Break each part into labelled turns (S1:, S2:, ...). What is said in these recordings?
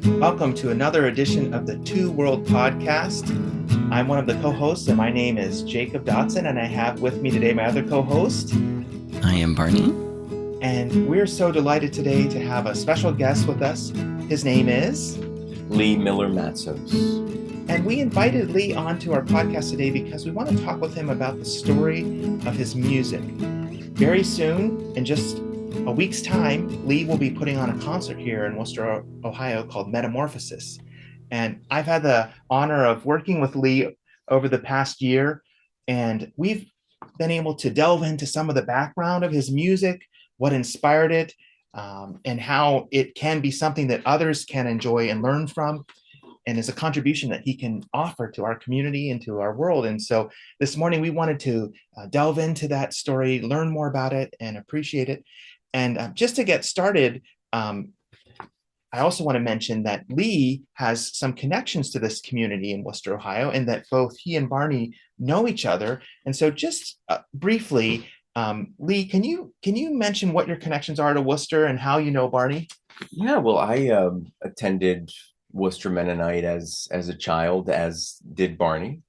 S1: Welcome to another edition of the Two World Podcast. I'm one of the co-hosts, and my name is Jacob Dotson, and I have with me today my other co-host.
S2: I am Barney.
S1: And we're so delighted today to have a special guest with us. His name is
S3: Lee Miller Matsos.
S1: And we invited Lee onto our podcast today because we want to talk with him about the story of his music. Very soon, in just a week's time, Lee will be putting on a concert here in Worcester, Ohio called Metamorphosis. And I've had the honor of working with Lee over the past year, and we've been able to delve into some of the background of his music, what inspired it, and how it can be something that others can enjoy and learn from, and is a contribution that he can offer to our community and to our world. And so this morning we wanted to delve into that story, learn more about it, and appreciate it. And just to get started, I also want to mention that Lee has some connections to this community in Worcester, Ohio, and that both he and Barney know each other. And so just briefly, Lee, can you mention what your connections are to Worcester and how you know Barney?
S3: Yeah, well, I attended Worcester Mennonite as a child, as did Barney.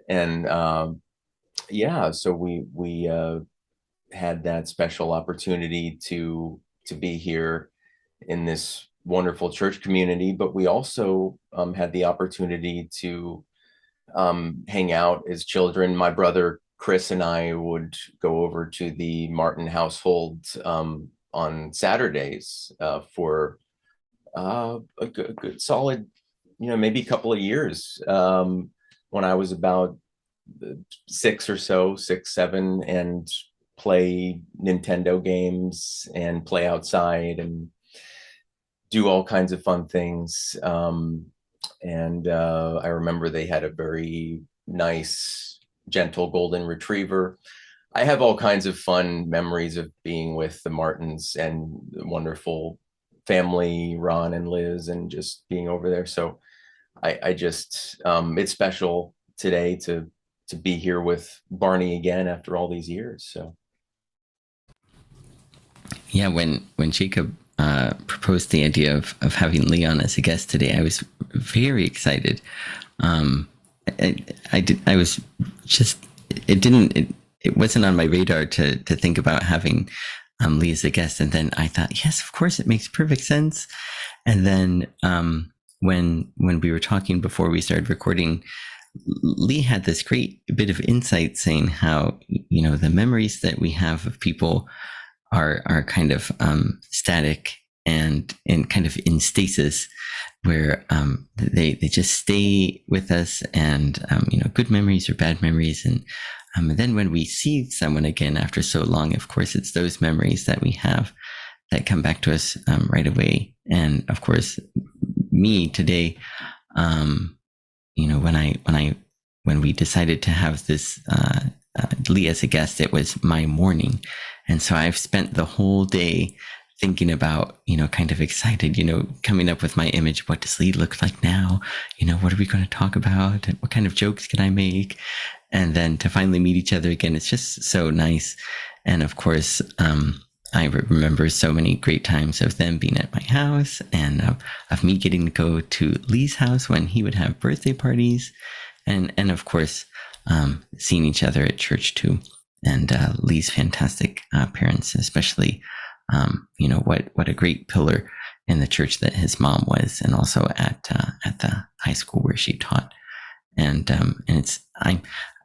S3: And so we had that special opportunity to be here in this wonderful church community, but we also had the opportunity to hang out as children. My brother Chris and I would go over to the Martin household on Saturdays for a good solid, maybe a couple of years, when I was about 6, 7, and play Nintendo games and play outside and do all kinds of fun things. And I remember they had a very nice, gentle golden retriever. I have all kinds of fun memories of being with the Martins and the wonderful family, Ron and Liz, and just being over there. So I just, it's special today to be here with Barney again after all these years. So.
S2: Yeah, when Jacob proposed the idea of having Lee on as a guest today, I was very excited. I was just, it wasn't on my radar to think about having Lee as a guest, and then I thought, yes, of course, it makes perfect sense. And then when we were talking before we started recording, Lee had this great bit of insight saying how the memories that we have of people are kind of static and kind of in stasis, where they just stay with us, and good memories or bad memories, and then when we see someone again after so long, of course, it's those memories that we have that come back to us right away. And of course, me today, when we decided to have this Lee as a guest, it was my morning. And so I've spent the whole day thinking about, kind of excited, coming up with my image. What does Lee look like now? What are we going to talk about? What kind of jokes can I make? And then to finally meet each other again, it's just so nice. And of course, I remember so many great times of them being at my house, and of me getting to go to Lee's house when he would have birthday parties. And of course, seeing each other at church too. And Lee's fantastic parents, especially, what a great pillar in the church that his mom was, and also at the high school where she taught. And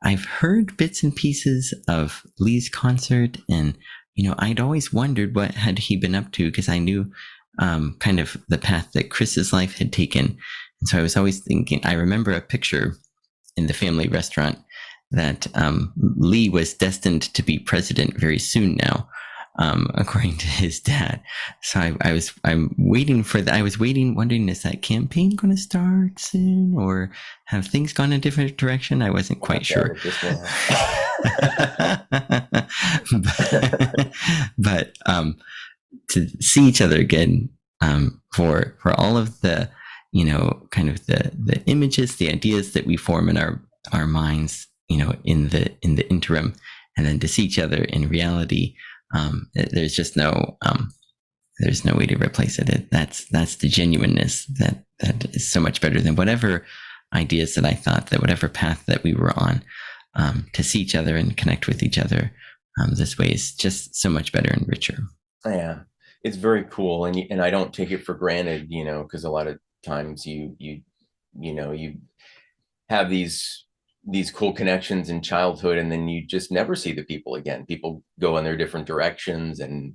S2: I've heard bits and pieces of Lee's concert, and I'd always wondered what had he been up to, because I knew kind of the path that Chris's life had taken. And so I was always thinking, I remember a picture in the family restaurant that Lee was destined to be president very soon now, according to his dad. So I'm waiting for that. I was wondering, is that campaign going to start soon, or have things gone a different direction? I wasn't quite sure. but to see each other again, for all of the, kind of the images, the ideas that we form in our minds, in the interim, and then to see each other in reality, there's just no there's no way to replace it. That's the genuineness that is so much better than whatever ideas that I thought, that whatever path that we were on. To see each other and connect with each other this way is just so much better and richer.
S3: Yeah, it's very cool, and I don't take it for granted, because a lot of times you have these cool connections in childhood, and then you just never see the people again. People go in their different directions, and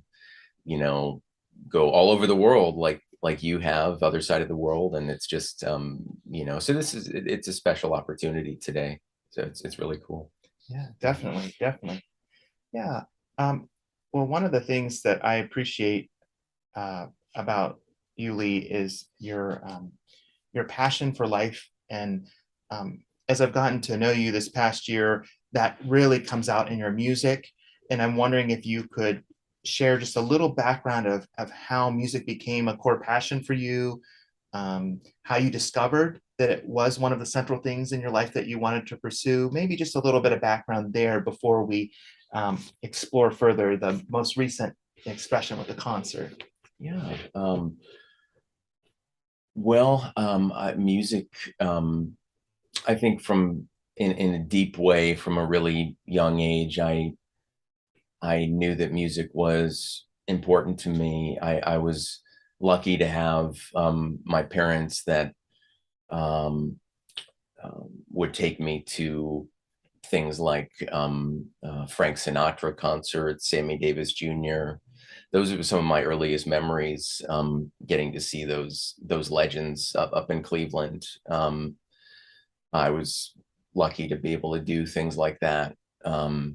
S3: go all over the world, like you have, other side of the world, and it's just so it's a special opportunity today. So it's really cool.
S1: Yeah, definitely, definitely. Yeah. Well, one of the things that I appreciate about you, Lee, is your passion for life. And as I've gotten to know you this past year, that really comes out in your music. And I'm wondering if you could share just a little background of how music became a core passion for you, how you discovered that it was one of the central things in your life that you wanted to pursue. Maybe just a little bit of background there before we explore further the most recent expression with the concert.
S3: Yeah. Music, I think in a deep way, from a really young age, I knew that music was important to me. I was lucky to have my parents that um, would take me to things like Frank Sinatra concerts, Sammy Davis Jr. Those are some of my earliest memories, getting to see those legends up in Cleveland. I was lucky to be able to do things like that. And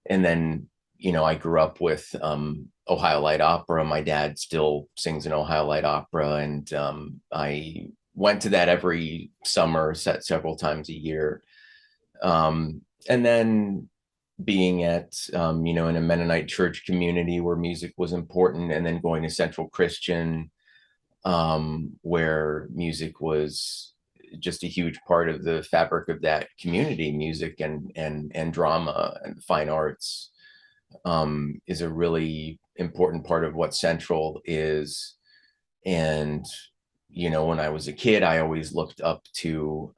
S3: then, I grew up with Ohio Light Opera. My dad still sings in Ohio Light Opera, and I went to that every summer, several times a year. And then being at, in a Mennonite church community where music was important, and then going to Central Christian, where music was just a huge part of the fabric of that community. Music and drama and fine arts is a really important part of what Central is. And, when I was a kid, I always looked up to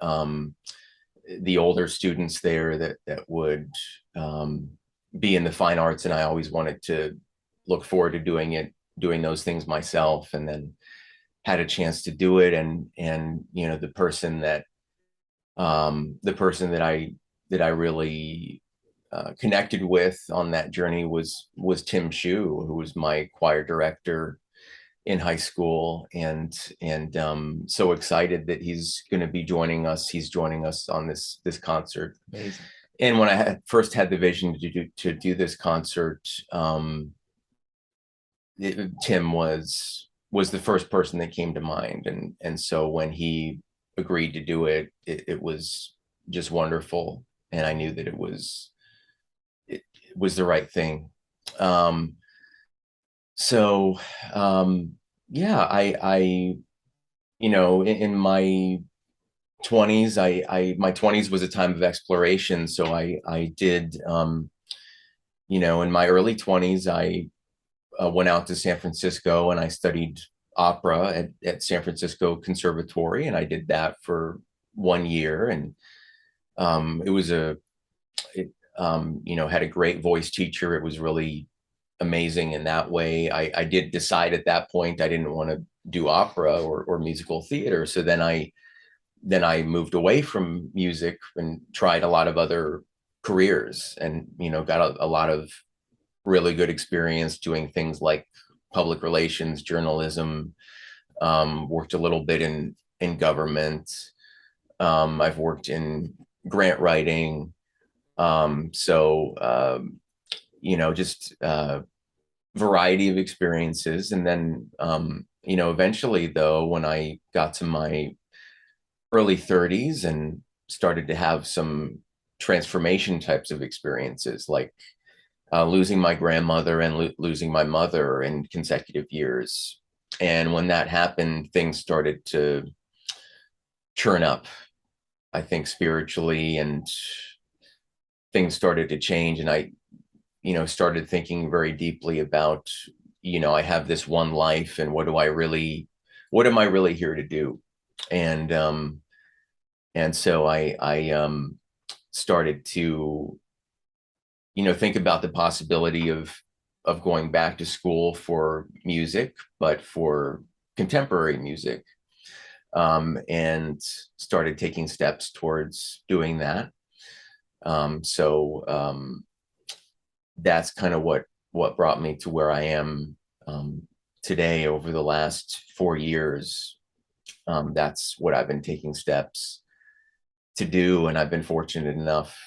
S3: the older students there that would be in the fine arts, and I always wanted to look forward to doing those things myself, and then had a chance to do it. And the person that I really connected with on that journey was Tim Shue, who was my choir director in high school, and so excited that he's going to be joining us. He's joining us on this concert.
S1: Amazing.
S3: And when I first had the vision to do this concert, Tim was the first person that came to mind, and so when he agreed to do it, it was just wonderful, and I knew that it was the right thing. So yeah, I in my 20s, my 20s was a time of exploration. So I did, in my early 20s, I went out to San Francisco, and I studied opera at San Francisco Conservatory, and I did that for 1 year. And it was had a great voice teacher. It was really amazing in that way. I did decide at that point I didn't want to do opera or musical theater. So then I moved away from music and tried a lot of other careers, and got a lot of really good experience doing things like public relations, journalism. Worked a little bit in government. I've worked in grant writing. Just variety of experiences. And then, eventually, though, when I got to my early 30s and started to have some transformation types of experiences, like losing my grandmother and losing my mother in consecutive years. And when that happened, things started to churn up, I think, spiritually, and things started to change. And I started thinking very deeply about, I have this one life, and what am I really here to do? And so I started to, think about the possibility of going back to school for music, but for contemporary music, and started taking steps towards doing that. So that's kind of what brought me to where I am today over the last 4 years. That's what I've been taking steps to do, and I've been fortunate enough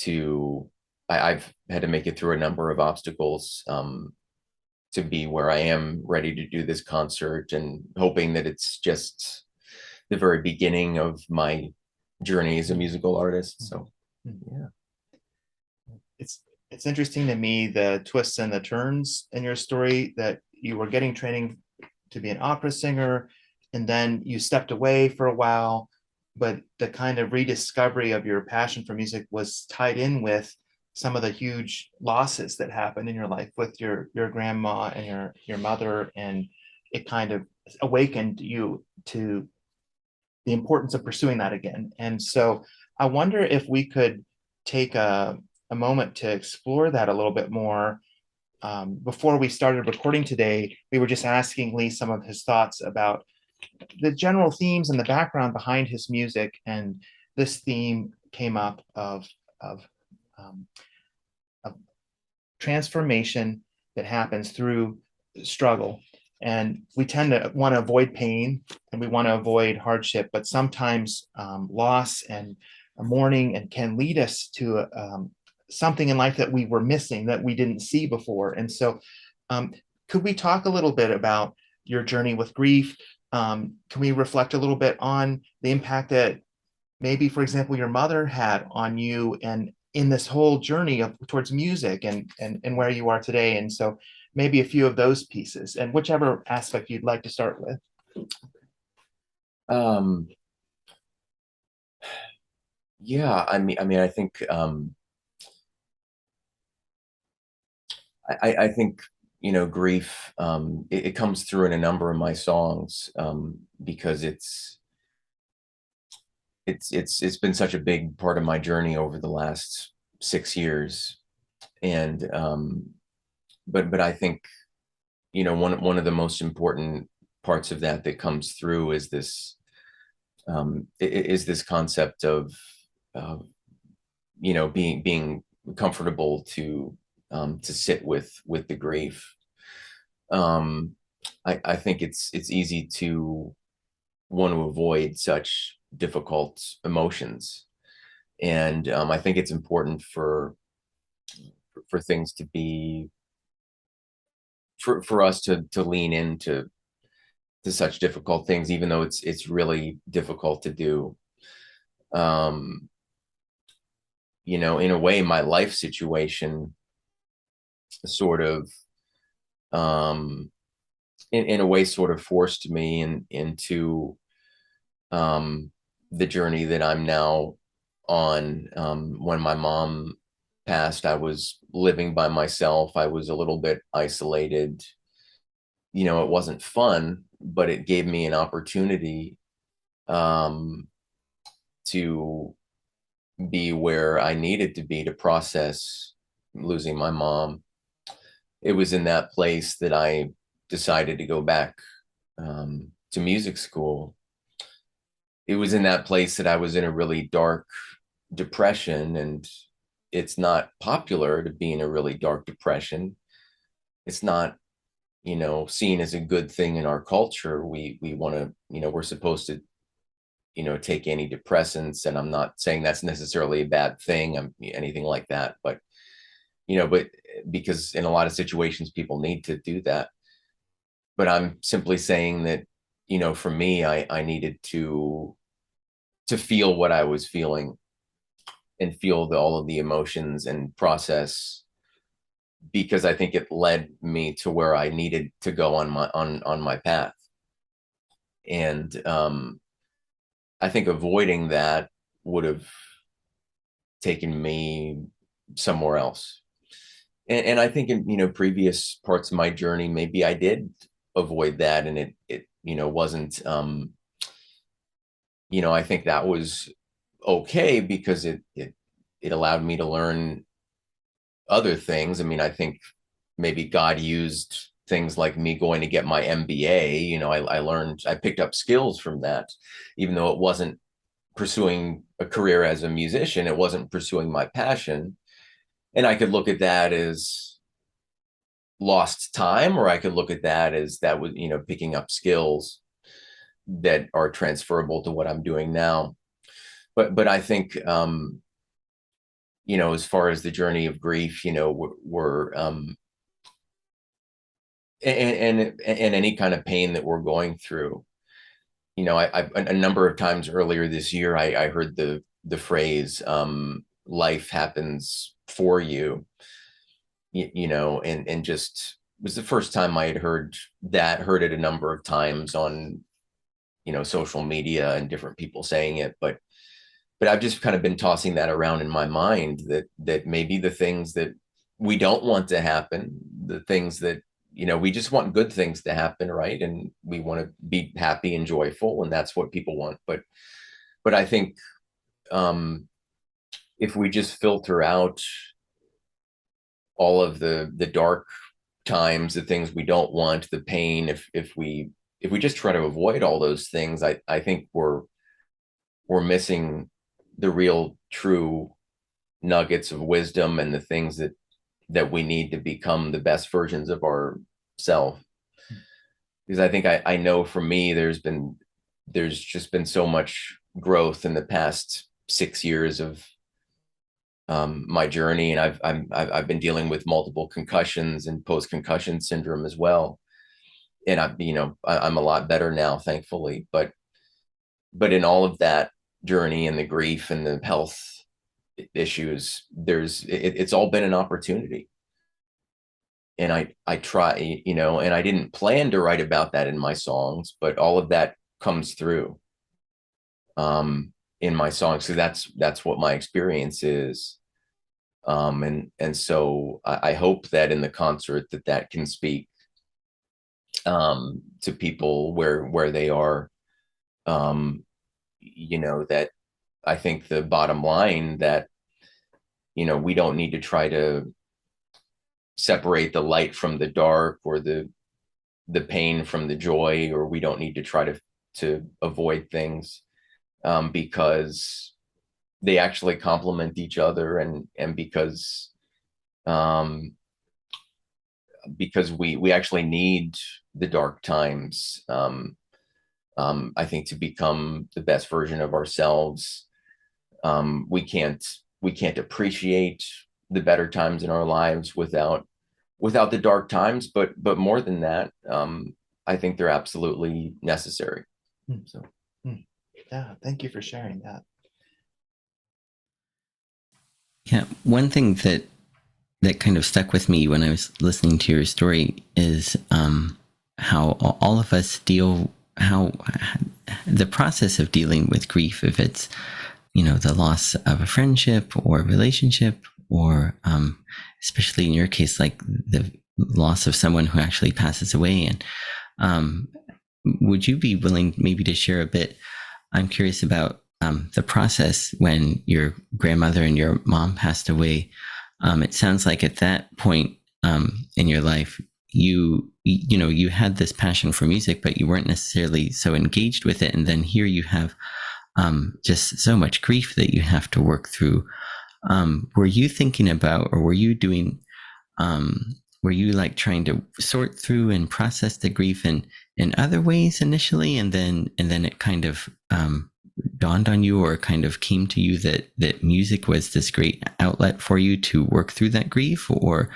S3: to I've had to make it through a number of obstacles to be where I am, ready to do this concert, and hoping that it's just the very beginning of my journey as a musical artist. So yeah.
S1: It's interesting to me, the twists and the turns in your story, that you were getting training to be an opera singer, and then you stepped away for a while, but the kind of rediscovery of your passion for music was tied in with some of the huge losses that happened in your life with your grandma and your mother, and it kind of awakened you to the importance of pursuing that again. And so I wonder if we could take a moment to explore that a little bit more. Before we started recording today, we were just asking Lee some of his thoughts about the general themes and the background behind his music. And this theme came up um, of transformation that happens through struggle. And we tend to want to avoid pain and we want to avoid hardship, but sometimes loss and mourning and can lead us to something in life that we were missing, that we didn't see before. And so could we talk a little bit about your journey with grief? Can we reflect a little bit on the impact that maybe, for example, your mother had on you and in this whole journey towards music and where you are today? And so maybe a few of those pieces, and whichever aspect you'd like to start with.
S3: Yeah, I think I think grief, it comes through in a number of my songs, because it's been such a big part of my journey over the last 6 years. And but I think one of the most important parts of that comes through is this concept of being comfortable to sit with the grief. I think it's easy to want to avoid such difficult emotions, and I think it's important for things to be for us to lean into such difficult things, even though it's really difficult to do. In a way, my life situation sort of in a way sort of forced me into the journey that I'm now on. When my mom passed, I was living by myself. I was a little bit isolated. It wasn't fun, but it gave me an opportunity to be where I needed to be to process losing my mom. It was in that place that I decided to go back to music school. It was in that place that I was in a really dark depression, and it's not popular to be in a really dark depression. It's not, seen as a good thing in our culture. We want to, we're supposed to, take antidepressants, and I'm not saying that's necessarily a bad thing, anything like that, but because in a lot of situations people need to do that. But I'm simply saying that, for me, I needed to feel what I was feeling and feel all of the emotions and process, because I think it led me to where I needed to go on my path. And I think avoiding that would have taken me somewhere else. And I think in, previous parts of my journey, maybe I did avoid that, and it wasn't, I think that was okay because it allowed me to learn other things. I mean, I think maybe God used things like me going to get my MBA. I picked up skills from that, even though it wasn't pursuing a career as a musician, it wasn't pursuing my passion. And I could look at that as lost time, or I could look at that as that was, picking up skills that are transferable to what I'm doing now. But I think, as far as the journey of grief, we're and any kind of pain that we're going through. I a number of times earlier this year, I heard the phrase, life happens for you, and just was the first time I had heard it a number of times on, social media and different people saying it. But I've just kind of been tossing that around in my mind, that maybe the things that we don't want to happen, the things that, we just want good things to happen, right? And we want to be happy and joyful, and that's what people want. But I think, if we just filter out all of the dark times, the things we don't want, the pain, if we just try to avoid all those things, I think we're missing the real true nuggets of wisdom and the things that we need to become the best versions of ourselves. Because I think I know for me, there's just been so much growth in the past 6 years of, my journey, and I've been dealing with multiple concussions and post-concussion syndrome as well. And I'm a lot better now, thankfully. But in all of that journey and the grief and the health issues, it's all been an opportunity. And I try, and I didn't plan to write about that in my songs, but all of that comes through, in my songs. So that's what my experience is. And so I hope that in the concert that can speak, to people where they are, that I think the bottom line, that, we don't need to try to separate the light from the dark, or the pain from the joy, or we don't need to try to avoid things, because they actually complement each other, and because we actually need the dark times, I think, to become the best version of ourselves. We can't appreciate the better times in our lives without the dark times, but more than that, I think they're absolutely necessary. So
S1: Yeah, thank you for sharing that.
S2: Yeah, one thing that kind of stuck with me when I was listening to your story is, how all of us how the process of dealing with grief, if it's, the loss of a friendship or a relationship, or especially in your case, like the loss of someone who actually passes away. And would you be willing maybe to share a bit? I'm curious about the process when your grandmother and your mom passed away. It sounds like at that point in your life, you had this passion for music, but you weren't necessarily so engaged with it. And then here you have just so much grief that you have to work through. Were you thinking about, or were you doing, were you like trying to sort through and process the grief in other ways initially, and then it kind of dawned on you, or kind of came to you that music was this great outlet for you to work through that grief? Or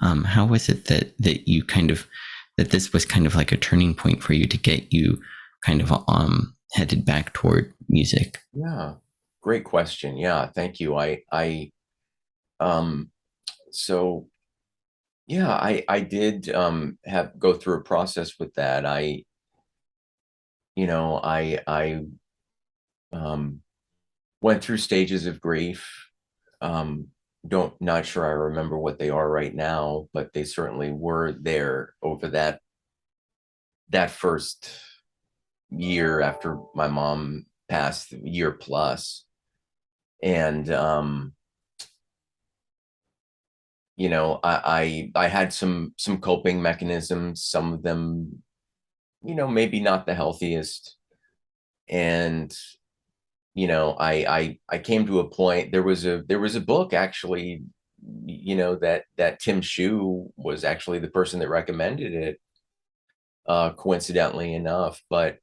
S2: how was it that you kind of, that this was kind of like a turning point for you to get you kind of headed back toward music?
S3: yeah, great question. Yeah, thank you. So yeah, I did, have go through a process with that. I went through stages of grief, not sure I remember what they are right now, but they certainly were there over that first year after my mom passed, year plus. And you know, I had some coping mechanisms, some of them, you know, maybe not the healthiest. And you know, I came to a point. There was a book actually, you know, that Tim Shue was actually the person that recommended it, coincidentally enough. But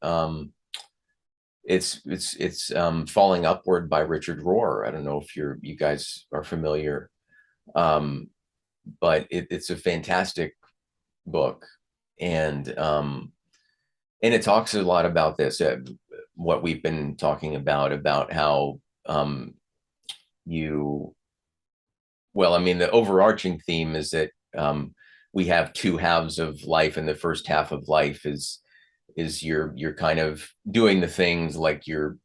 S3: it's Falling Upward by Richard Rohr. I don't know if you guys are familiar, um, but it's a fantastic book, and it talks a lot about this, what we've been talking about how you well, I mean, the overarching theme is that we have two halves of life, and the first half of life is you're kind of doing the things like you're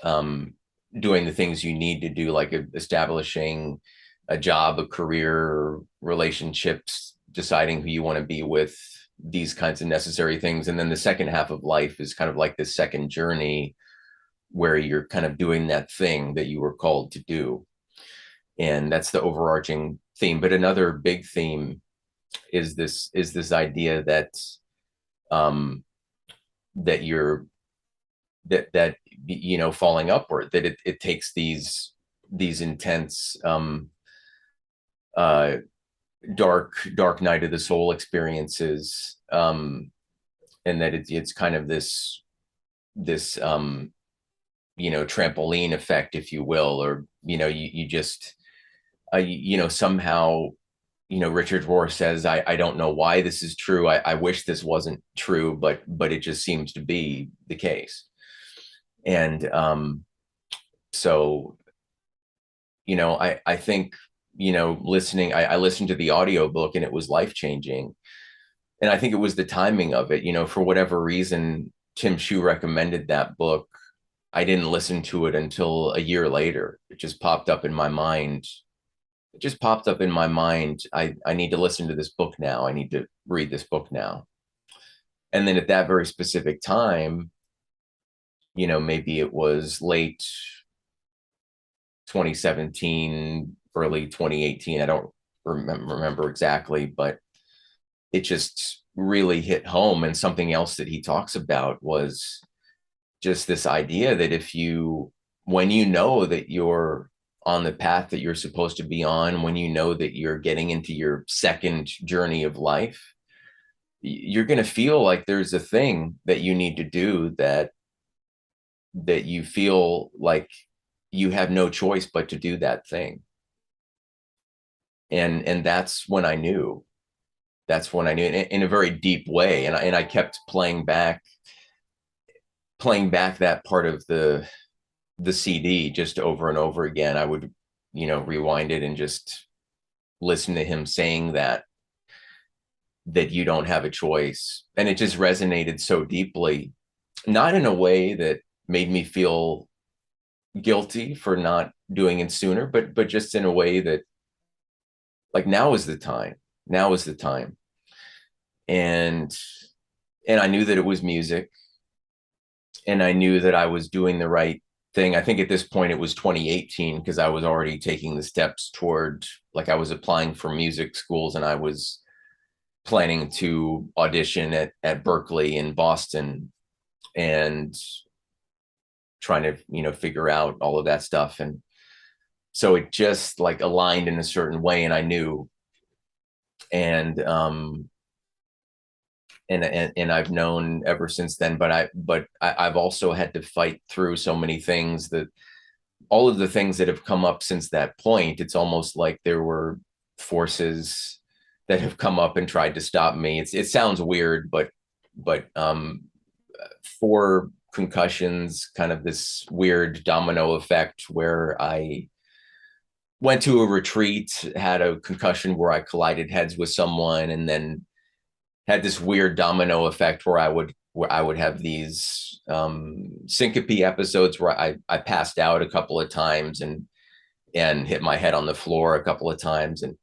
S3: um, doing the things you need to do, like establishing a job, a career, relationships, deciding who you want to be with, these kinds of necessary things. And then the second half of life is kind of like this second journey where you're kind of doing that thing that you were called to do. And that's the overarching theme. But another big theme is this idea that um, that you're that you know, falling upward, that it takes these intense uh dark night of the soul experiences, and that it's kind of this you know, trampoline effect, if you will, or you know, you just you know, somehow, you know, Richard Rohr says, I don't know why this is true. I wish this wasn't true, but it just seems to be the case. And so, you know, I think, you know, I listened to the audiobook and it was life changing. And I think it was the timing of it, you know, for whatever reason, Tim Shue recommended that book. I didn't listen to it until a year later. It just popped up in my mind. It just popped up in my mind. I need to listen to this book now. I need to read this book now. And then at that very specific time, you know, maybe it was late 2017, early 2018. I don't remember exactly, but it just really hit home. And something else that he talks about was just this idea that when you know that you're on the path that you're supposed to be on, when you know that you're getting into your second journey of life, you're going to feel like there's a thing that you need to do, that you feel like you have no choice but to do that thing. And that's when I knew. That's when I knew in a very deep way. And I kept playing back that part of the CD just over and over again. I would, you know, rewind it and just listen to him saying that you don't have a choice. And it just resonated so deeply, not in a way that made me feel guilty for not doing it sooner, but just in a way that, like, now is the time. Now is the time. And I knew that it was music, and I knew that I was doing the right thing. I think at this point it was 2018, because I was already taking the steps toward, like, I was applying for music schools, and I was planning to audition at Berkeley in Boston, and trying to, you know, figure out all of that stuff. And so it just, like, aligned in a certain way, and I knew. And and I've known ever since then. But I've also had to fight through so many things, that all of the things that have come up since that point, it's almost like there were forces that have come up and tried to stop me. It sounds weird, but 4 concussions, kind of this weird domino effect, where I went to a retreat, had a concussion where I collided heads with someone, and then had this weird domino effect where I would have these syncope episodes where I passed out a couple of times, and and hit my head on the floor a couple of times, and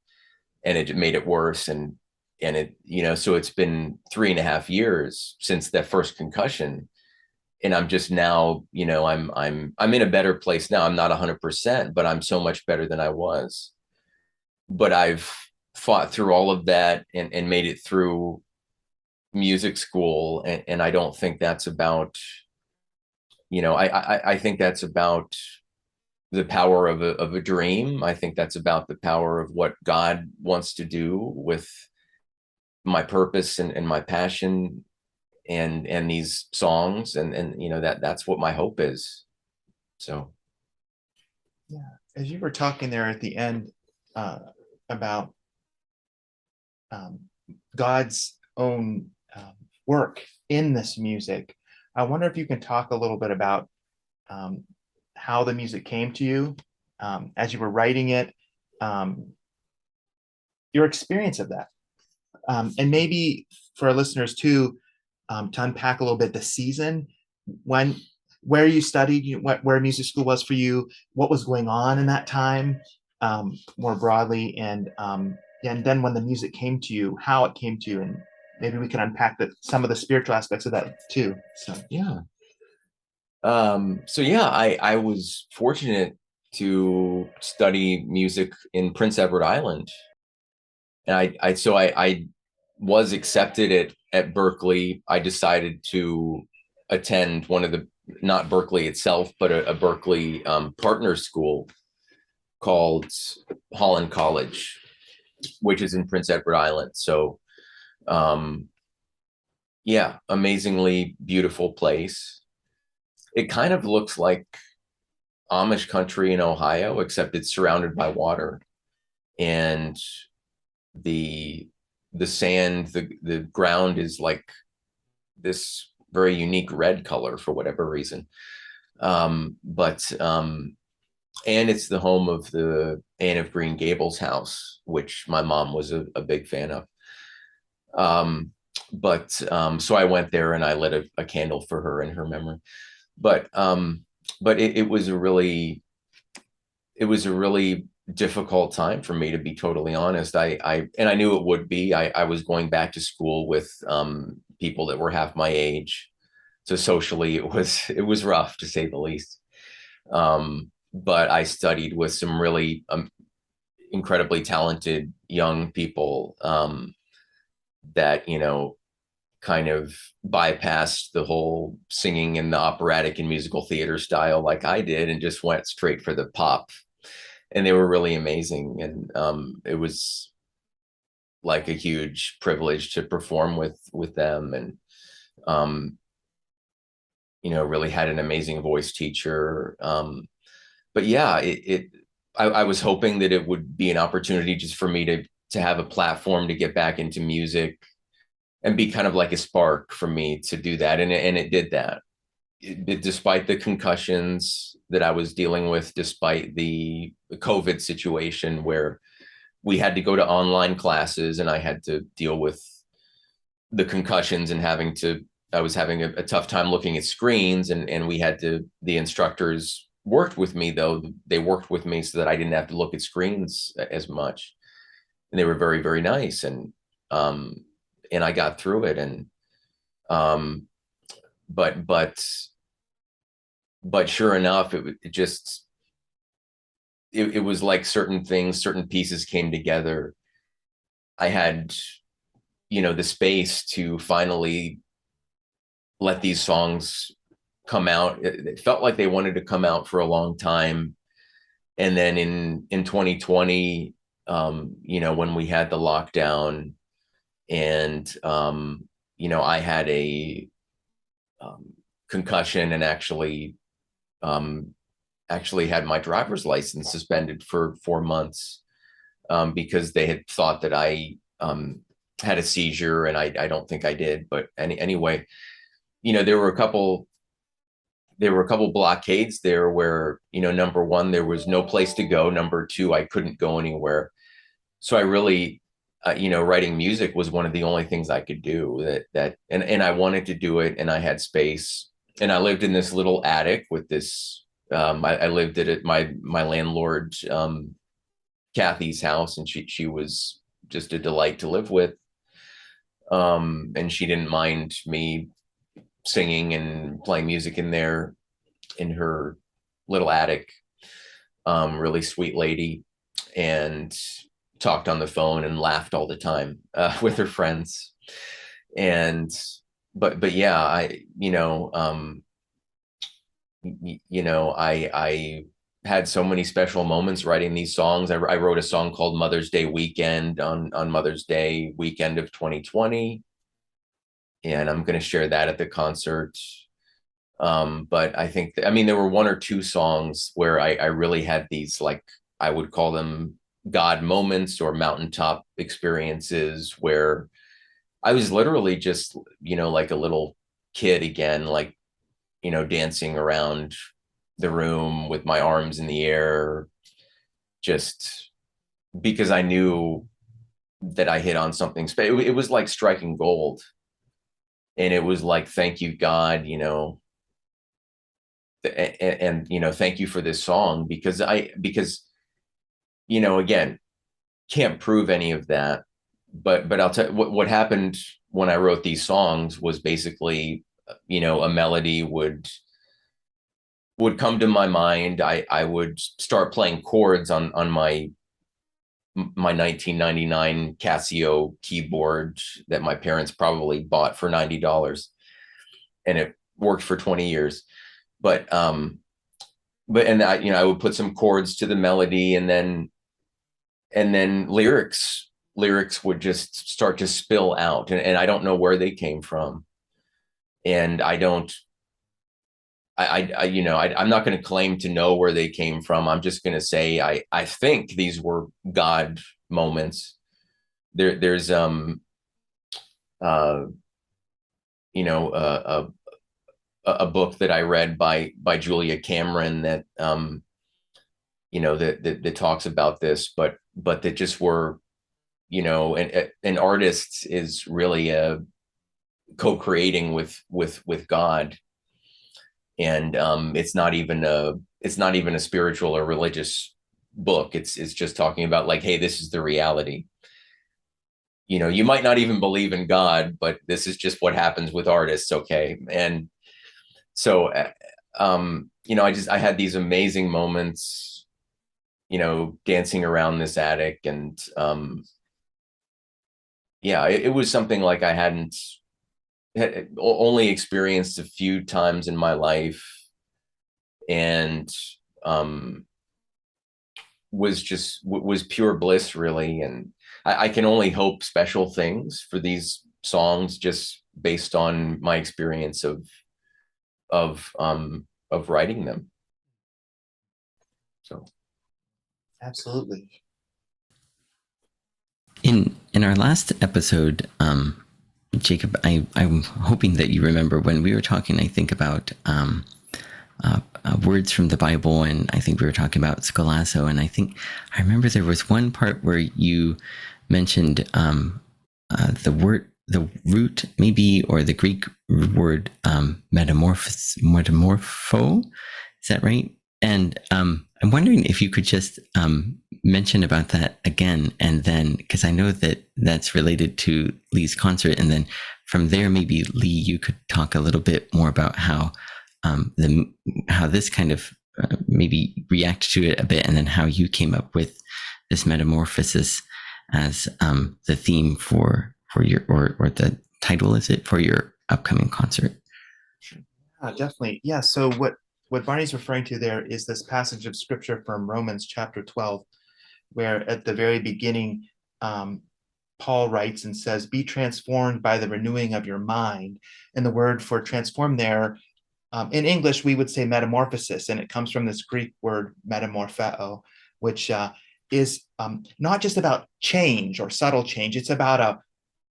S3: it made it worse. And it, so it's been 3.5 years since that first concussion. And I'm just now, I'm in a better place now. I'm not 100%, but I'm so much better than I was. But I've fought through all of that and made it through music school. And I don't think that's about, I think that's about the power of a dream. I think that's about the power of what God wants to do with my purpose and my passion and these songs. And that's what my hope is. So.
S1: Yeah. As you were talking there at the end about God's own work in this music, I wonder if you can talk a little bit about how the music came to you as you were writing it, your experience of that. And maybe for our listeners too, to unpack a little bit the season, where you studied, where music school was for you, what was going on in that time, more broadly, and then when the music came to you, how it came to you, and maybe we can unpack some of the spiritual aspects of that too. So
S3: yeah. I was fortunate to study music in Prince Edward Island, and I was accepted at Berkeley. I decided to attend one of the, not Berkeley itself, but a Berkeley partner school called Holland College, which is in Prince Edward Island. So, amazingly beautiful place. It kind of looks like Amish country in Ohio, except it's surrounded by water, and the sand, the ground is like this very unique red color for whatever reason. And it's the home of the Anne of Green Gables house, which my mom was a big fan of. So I went there and I lit a candle for her in her memory. But it was a really difficult time for me, to be totally honest. I knew it would be. I was going back to school with people that were half my age, so socially it was rough, to say the least. But I studied with some really incredibly talented young people that kind of bypassed the whole singing in the operatic and musical theater style like I did, and just went straight for the pop. And they were really amazing. And it was like a huge privilege to perform with them. And, really had an amazing voice teacher. But yeah, I was hoping that it would be an opportunity just for me to have a platform to get back into music and be kind of like a spark for me to do that. And it did that. Despite the concussions that I was dealing with, despite the COVID situation where we had to go to online classes and I had to deal with the concussions and I was having a tough time looking at screens, and the instructors worked with me, though. They worked with me so that I didn't have to look at screens as much. And they were very, very nice. And I got through it. And, but sure enough, it was like certain pieces came together. I had, the space to finally let these songs come out. It felt like they wanted to come out for a long time. And then in 2020, when we had the lockdown, and, I had a concussion, and actually had my driver's license suspended for 4 months because they had thought that I had a seizure, and I don't think I did. But anyway, there were a couple blockades there where, number one, there was no place to go. Number two, I couldn't go anywhere. So I really, writing music was one of the only things I could do and I wanted to do it, and I had space, and I lived in this little attic with this I lived at my landlord, Kathy's house, and she was just a delight to live with. And she didn't mind me singing and playing music in there in her little attic. Really sweet lady, and talked on the phone and laughed all the time with her friends. And but yeah, I had so many special moments writing these songs. I wrote a song called Mother's Day Weekend on Mother's Day weekend of 2020, and I'm going to share that at the concert. But I think there were one or two songs where I really had these, like, I would call them God moments or mountaintop experiences, where I was literally just, like a little kid again, like, dancing around the room with my arms in the air, just because I knew that I hit on something special. It was like striking gold. And it was like, thank you, God, and thank you for this song, because again, can't prove any of that, but I'll tell you what happened when I wrote these songs was basically, a melody would come to my mind. I would start playing chords on my 1999 Casio keyboard that my parents probably bought for $90, and it worked for 20 years. And I would put some chords to the melody, and then lyrics would just start to spill out, and I don't know where they came from. And I'm not going to claim to know where they came from. I'm just going to say I think these were God moments. There's a book that I read by Julia Cameron that that talks about this, but that just were, an artist is really co-creating with God. And it's not even a spiritual or religious book. It's just talking about, like, hey, this is the reality. You might not even believe in God, but this is just what happens with artists. Okay. And so I had these amazing moments, dancing around this attic. And it was something like I had only experienced a few times in my life, and was pure bliss, really. And I can only hope special things for these songs, just based on my experience of writing them. So
S1: Absolutely.
S2: In our last episode, Jacob, I'm hoping that you remember when we were talking, I think, about words from the Bible, and I think we were talking about scholazo, and I remember there was one part where you mentioned the root, maybe, or the Greek word metamorpho. Is that right? And I'm wondering if you could just mention about that again, and then, because I know that that's related to Lee's concert, and then from there, maybe Lee, you could talk a little bit more about how how this kind of maybe react to it a bit, and then how you came up with this metamorphosis as the theme for your, or the title, is it, for your upcoming concert?
S1: Definitely. Yeah. So what Barney's referring to there is this passage of scripture from Romans chapter 12, where at the very beginning, Paul writes and says, "Be transformed by the renewing of your mind." And the word for transform there, in English, we would say metamorphosis, and it comes from this Greek word metamorpheo, which is not just about change or subtle change. It's about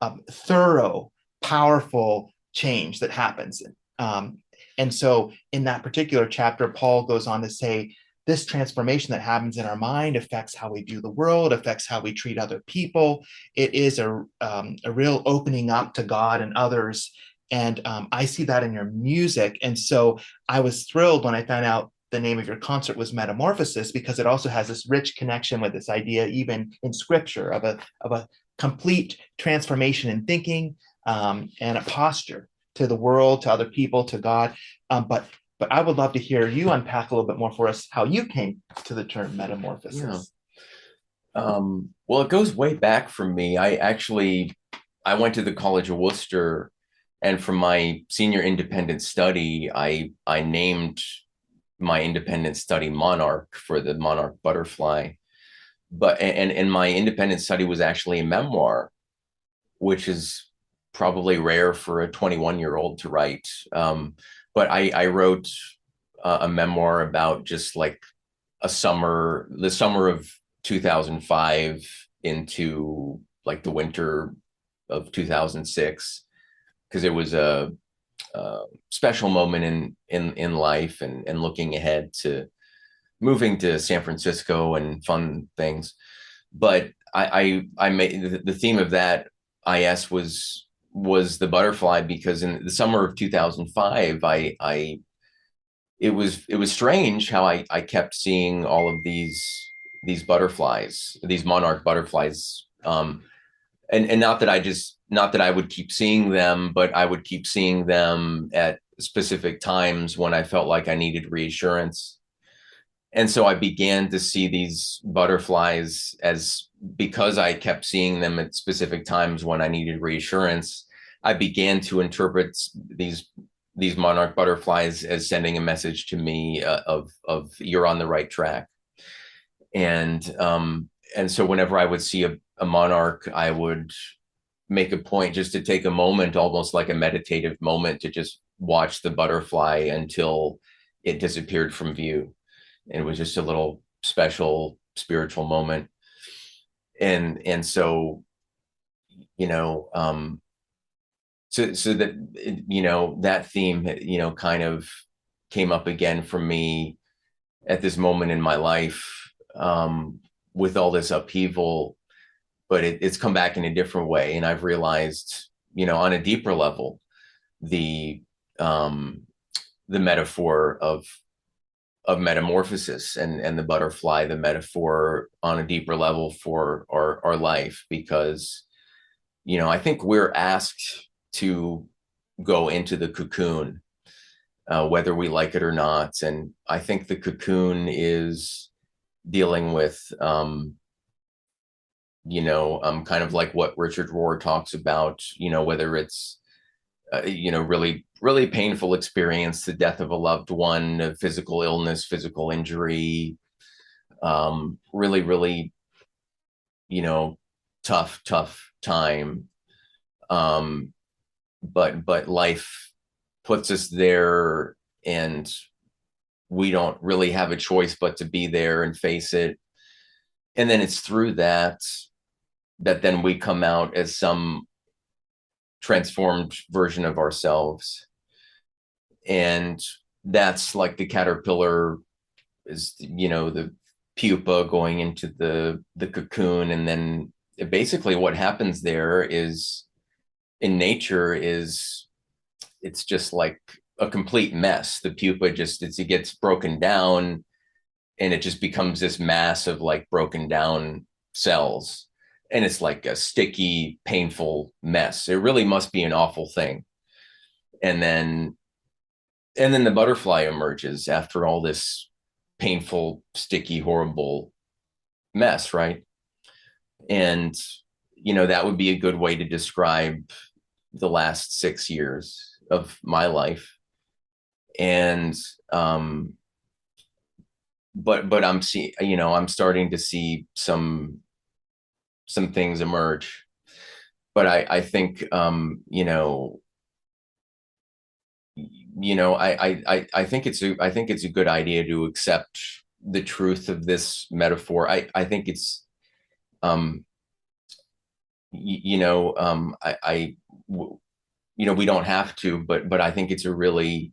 S1: a thorough, powerful change that happens. And so in that particular chapter, Paul goes on to say, this transformation that happens in our mind affects how we view the world, affects how we treat other people. It is a real opening up to God and others. And I see that in your music. And so I was thrilled when I found out the name of your concert was Metamorphosis, because it also has this rich connection with this idea, even in scripture, of a complete transformation in thinking, and a posture to the world, to other people, to God. But I would love to hear you unpack a little bit more for us how you came to the term metamorphosis.
S3: Yeah. Well, it goes way back for me. I went to the College of Worcester, and for my senior independent study, I named my independent study Monarch for the monarch butterfly. But and my independent study was actually a memoir, which is probably rare for a 21-year-old to write. But I wrote a memoir about just like the summer of 2005 into like the winter of 2006, because it was a special moment in life, and looking ahead to moving to San Francisco and fun things. But I made the theme of that IS was the butterfly, because in the summer of 2005, it was strange how I kept seeing all of these butterflies, these monarch butterflies. And not that I would keep seeing them, but I would keep seeing them at specific times when I felt like I needed reassurance. And so I began to see these butterflies because I kept seeing them at specific times when I needed reassurance, I began to interpret these monarch butterflies as sending a message to me of you're on the right track. And so whenever I would see a monarch, I would make a point just to take a moment, almost like a meditative moment, to just watch the butterfly until it disappeared from view. And it was just a little special spiritual moment. And so, so that, that theme, kind of came up again for me at this moment in my life, with all this upheaval, but it's come back in a different way. And I've realized, on a deeper level, the metaphor of metamorphosis and the butterfly, the metaphor on a deeper level for our life, because, I think we're asked to go into the cocoon, whether we like it or not. And I think the cocoon is dealing with, kind of like what Richard Rohr talks about, whether it's, really, really painful experience, the death of a loved one, a physical illness, physical injury, really, really, tough time. But life puts us there, and we don't really have a choice but to be there and face it. And then it's through that then we come out as some transformed version of ourselves. And that's like the caterpillar is, the pupa going into the cocoon. And then basically what happens there is, in nature, is it's just like a complete mess. The pupa it gets broken down, and it just becomes this mass of like broken down cells. And it's like a sticky, painful mess. It really must be an awful thing. And then the butterfly emerges after all this painful, sticky, horrible mess, right? And, that would be a good way to describe the last 6 years of my life. And, but I'm I'm starting to see some things emerge. But I think, I think it's a good idea to accept the truth of this metaphor. I think it's, we don't have to, but I think it's a really,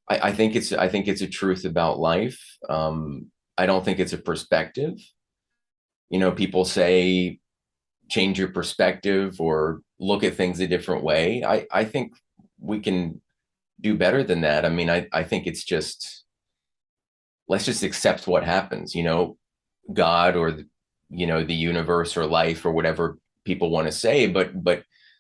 S3: I think it's a truth about life. I don't think it's a perspective. People say change your perspective or look at things a different way. I think we can do better than that. I mean, I think it's just, let's just accept what happens, God or the universe or life or whatever people want to say, but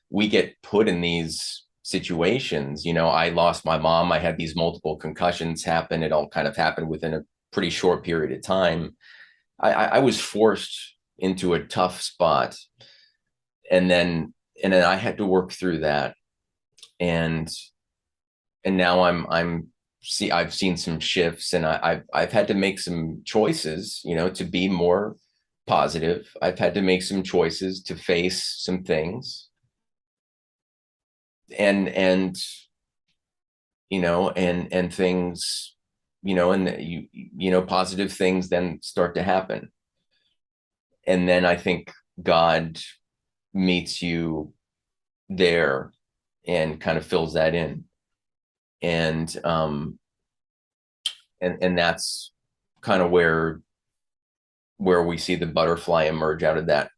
S3: we get put in these situations. I lost my mom. I had these multiple concussions happen. It all kind of happened within a pretty short period of time. I was forced into a tough spot, and then I had to work through that, and now I've seen some shifts, and I've had to make some choices, to be more positive. I've had to make some choices to face some things, and things, and positive things then start to happen. And then I think God meets you there and kind of fills that in. And that's kind of where we see the butterfly emerge out of that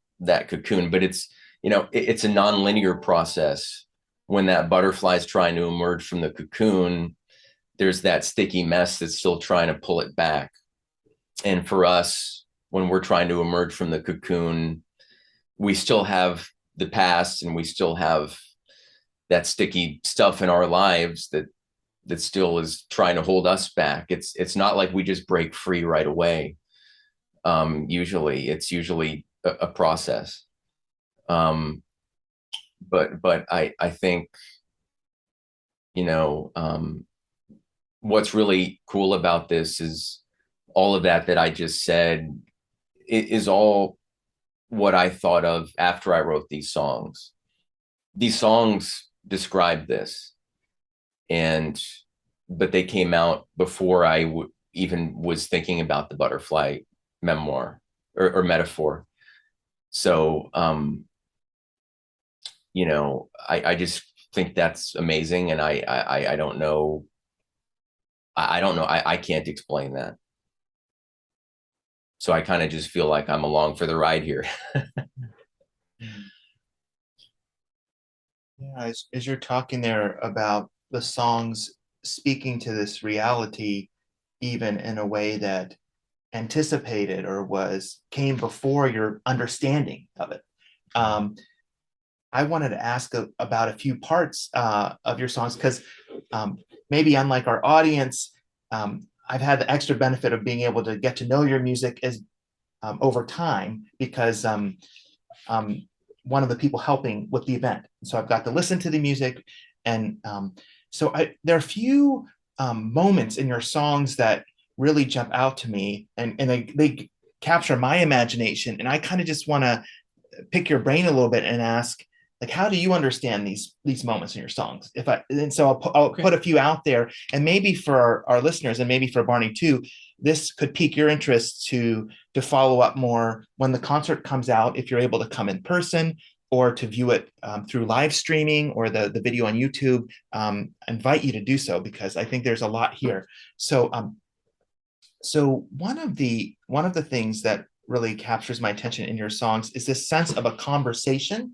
S3: cocoon. But it's a nonlinear process. When that butterfly is trying to emerge from the cocoon, there's that sticky mess that's still trying to pull it back. And for us, when we're trying to emerge from the cocoon, we still have the past, and we still have that sticky stuff in our lives that still is trying to hold us back. It's not like we just break free right away. It's usually a process. But I think, what's really cool about this is all of that I just said is all what I thought of after I wrote these songs. These songs describe this, but they came out before I even was thinking about the butterfly memoir or metaphor. So, I just think that's amazing. And I don't know. I don't know. I can't explain that. So I kind of just feel like I'm along for the ride here.
S1: Yeah, as you're talking there about the songs speaking to this reality, even in a way that anticipated or came before your understanding of it. I wanted to ask about a few parts of your songs, because maybe unlike our audience, I've had the extra benefit of being able to get to know your music as over time, because one of the people helping with the event. So I've got to listen to the music. And there are a few moments in your songs that really jump out to me, and they capture my imagination. And I kind of just want to pick your brain a little bit and ask, like, how do you understand these moments in your songs? I'll put a few out there, and maybe for our listeners, and maybe for Barney too, this could pique your interest to follow up more when the concert comes out, if you're able to come in person or to view it through live streaming or the video on YouTube. Invite you to do so, because I think there's a lot here. So one of the things that really captures my attention in your songs is this sense of a conversation,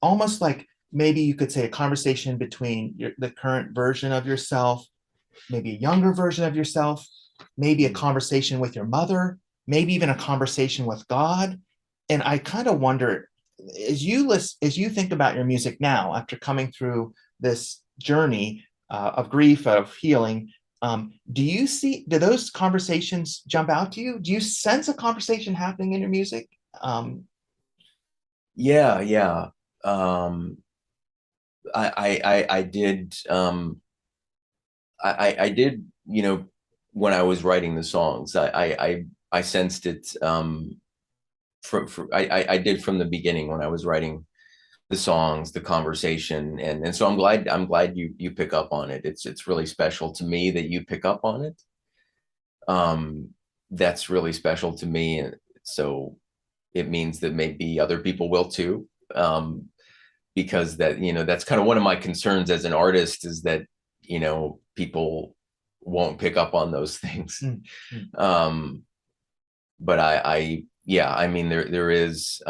S1: almost like maybe you could say a conversation between the current version of yourself, maybe a younger version of yourself, maybe a conversation with your mother, maybe even a conversation with God. And I kind of wonder, as you think about your music now, after coming through this journey of grief, of healing, do those conversations jump out to you? Do you sense a conversation happening in your music?
S3: Yeah. I did. I did. When I was writing the songs, I sensed it. I did from the beginning when I was writing the songs, the conversation, and so I'm glad you pick up on it. It's really special to me that you pick up on it. That's really special to me, and so it means that maybe other people will too. Because that's kind of one of my concerns as an artist, is that people won't pick up on those things. Mm-hmm. But I mean, there is,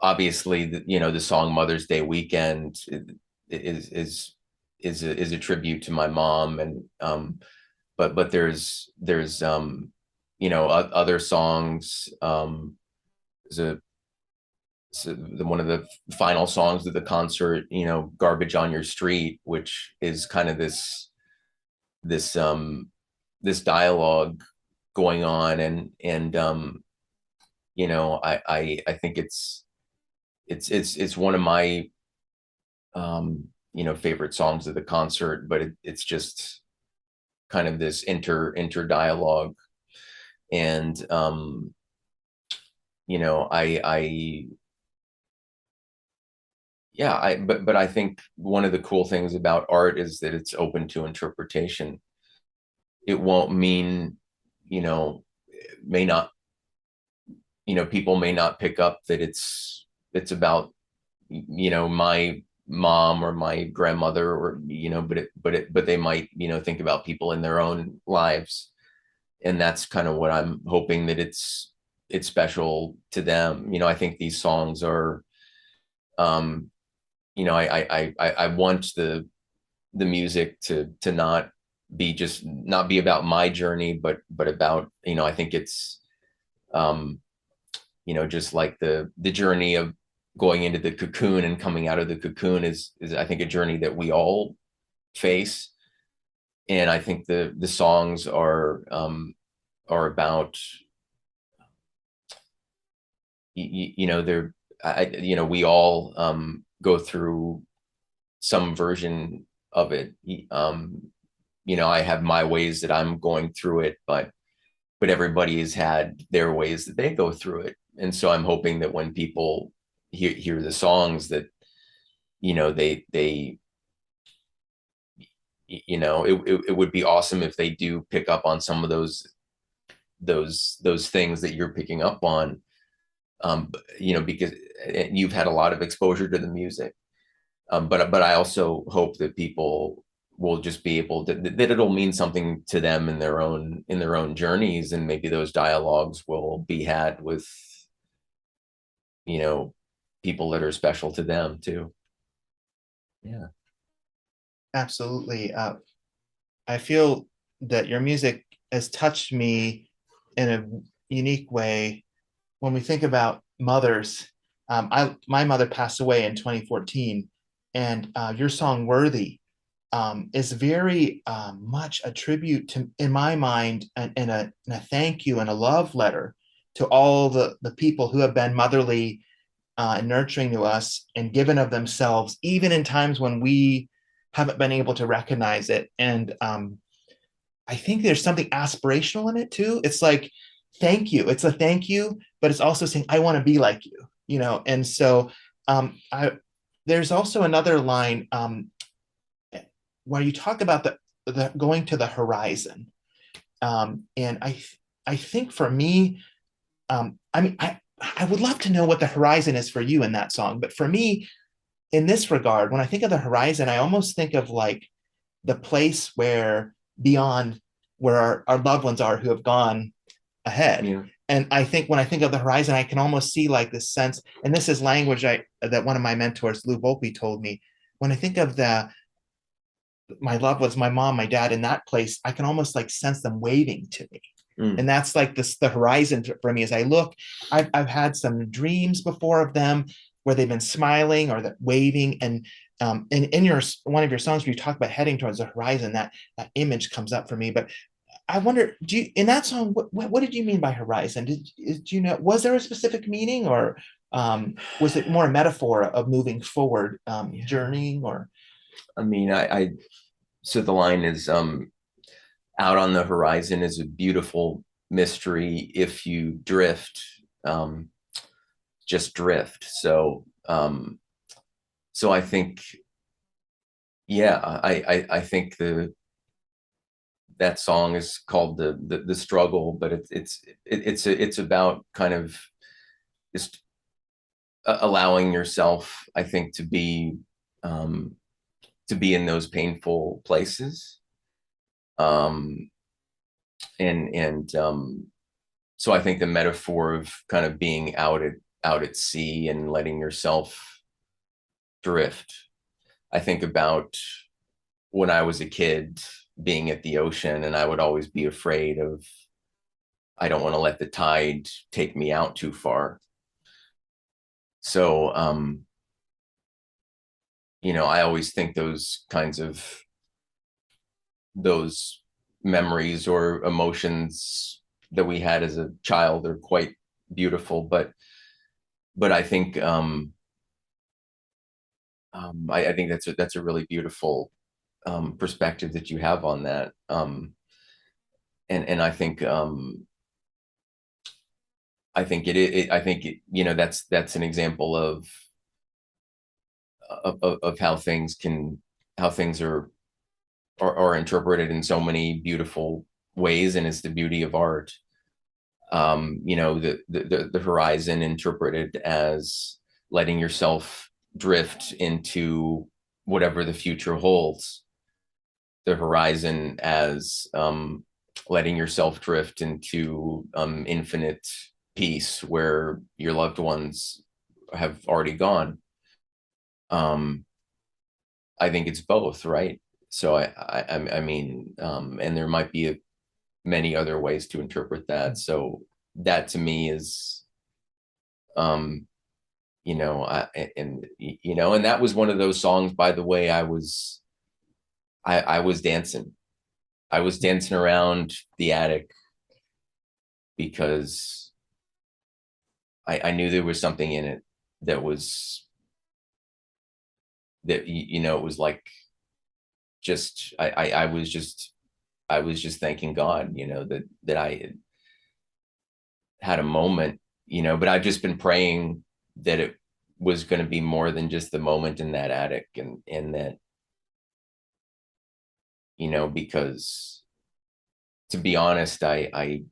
S3: obviously the song Mother's Day Weekend is is a tribute to my mom. And but there's other songs. There's a so one of the final songs of the concert, "Garbage on Your Street," which is kind of this this dialogue going on. And I think it's one of my favorite songs of the concert. But it's just kind of this inter dialogue. And I yeah, but I think one of the cool things about art is that it's open to interpretation. It won't mean, may not, people may not pick up that it's about, my mom or my grandmother, or, but they might, think about people in their own lives. And that's kind of what I'm hoping, that it's special to them. I think these songs are, I want the music to not be about my journey, but about, I think it's, just like the journey of going into the cocoon and coming out of the cocoon is I think a journey that we all face. And I think the songs are about, they're, we all go through some version of it. I have my ways that I'm going through it, but everybody has had their ways that they go through it. And so I'm hoping that when people hear the songs, that, they it would be awesome if they do pick up on some of those things that you're picking up on, because you've had a lot of exposure to the music. But I also hope that people will just be able to, that it'll mean something to them in their own journeys. And maybe those dialogues will be had with, people that are special to them too. Yeah.
S1: Absolutely. I feel that your music has touched me in a unique way. When we think about mothers, my mother passed away in 2014, and your song "Worthy" is very much a tribute to, in my mind, and a thank you and a love letter to all the people who have been motherly and nurturing to us and given of themselves, even in times when we haven't been able to recognize it. And I think there's something aspirational in it too. It's like, thank you. It's a thank you, but it's also saying, I want to be like you, And so there's also another line where you talk about the going to the horizon. And I think for me, I would love to know what the horizon is for you in that song. But for me, in this regard, when I think of the horizon, I almost think of like the place where beyond where our loved ones are who have gone ahead.
S3: Yeah.
S1: And I think when I think of the horizon, I can almost see like this sense, and this is language that one of my mentors, Lou Volpe, told me. When I think of my loved ones, my mom, my dad, in that place, I can almost like sense them waving to me. And that's like the horizon for me. As I look, I've had some dreams before of them where they've been smiling or that waving. And in one of your songs where you talk about heading towards the horizon, that image comes up for me. But I wonder, in that song, what did you mean by horizon? Did you know, was there a specific meaning, or was it more a metaphor of moving forward, journeying? Or
S3: I mean, so the line is, out on the horizon is a beautiful mystery. If you drift, just drift. So I think, yeah, I think that song is called the struggle, but it's about kind of just allowing yourself, I think, to be in those painful places. And so I think the metaphor of kind of being out at sea and letting yourself drift. I think about when I was a kid being at the ocean, and I would always be afraid of, I don't want to let the tide take me out too far. So, I always think those kinds of, those memories or emotions that we had as a child are quite beautiful. But I think, I think that's a really beautiful perspective that you have on that. And I think that's an example of how things are interpreted in so many beautiful ways, and it's the beauty of art. The horizon interpreted as letting yourself drift into whatever the future holds. The horizon as letting yourself drift into infinite peace where your loved ones have already gone. I think it's both, right? So I mean, and there might be many other ways to interpret that. So that to me is, and that was one of those songs, by the way. I was dancing. I was dancing around the attic because I knew there was something in it that was, it was like, just I was just thanking God, that I had a moment, but I've just been praying that it was going to be more than just the moment in that attic, and that, because, to be honest, I like,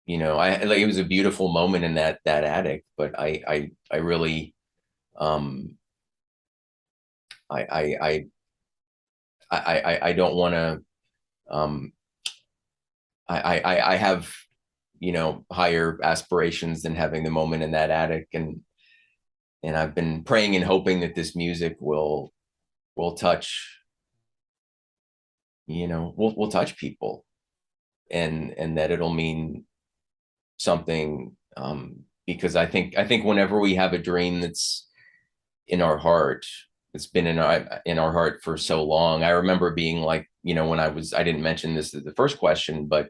S3: it was a beautiful moment in that attic, but I really, I don't want to, I have, higher aspirations than having the moment in that attic, and I've been praying and hoping that this music will touch, will touch people, and that it'll mean something, because I think whenever we have a dream that's in our heart, it's been in our heart for so long. I remember being like, when I didn't mention this as the first question, but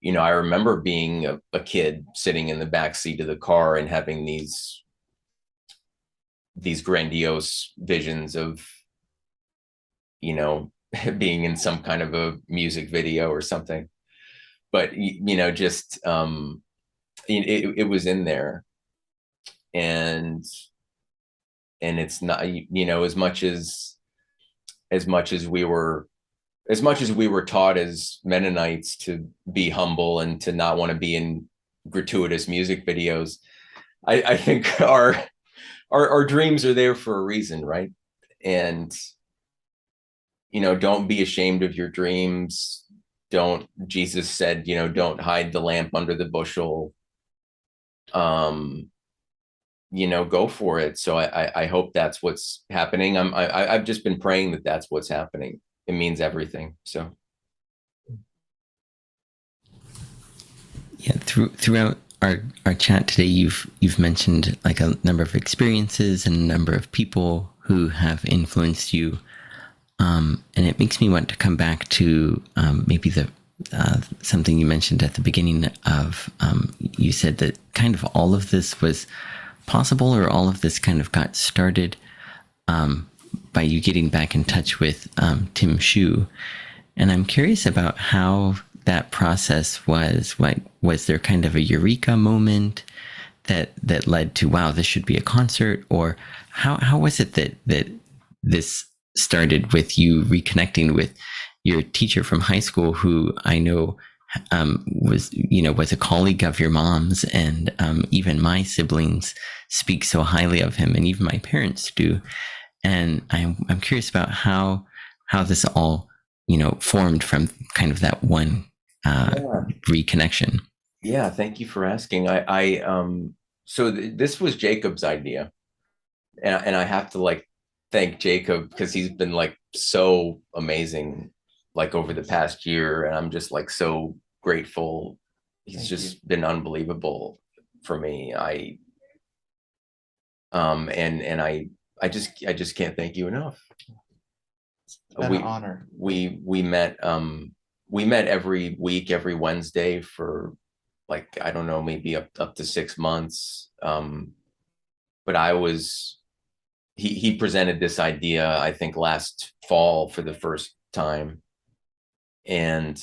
S3: I remember being a kid sitting in the back seat of the car and having these grandiose visions of, being in some kind of a music video or something. But just it was in there, and it's not, as much as we were taught as Mennonites to be humble and to not want to be in gratuitous music videos, I think our dreams are there for a reason, right? And don't be ashamed of your dreams. Jesus said, don't hide the lamp under the bushel. Go for it. So I hope that's what's happening. I've just been praying that that's what's happening. It means everything. So
S2: yeah, throughout our chat today, you've mentioned like a number of experiences and a number of people who have influenced you, and it makes me want to come back to maybe the something you mentioned at the beginning of, you said that kind of all of this was possible, or all of this kind of got started by you getting back in touch with Tim Shu. And I'm curious about how that process was. Like, was there kind of a eureka moment that led to, wow, this should be a concert? Or how was it that this started with you reconnecting with your teacher from high school, who I know was a colleague of your mom's, and even my siblings speak so highly of him, and even my parents do. And I'm curious about how this all formed from kind of that one reconnection.
S3: Yeah, thank you for asking. This was Jacob's idea, and I have to thank Jacob, because he's been so amazing, like over the past year, and I'm just like so grateful. He's just been unbelievable for me. I just can't thank you enough.
S1: It's been an honor.
S3: We met every week, every Wednesday for like, I don't know, maybe up to 6 months. But he presented this idea, I think last fall for the first time. And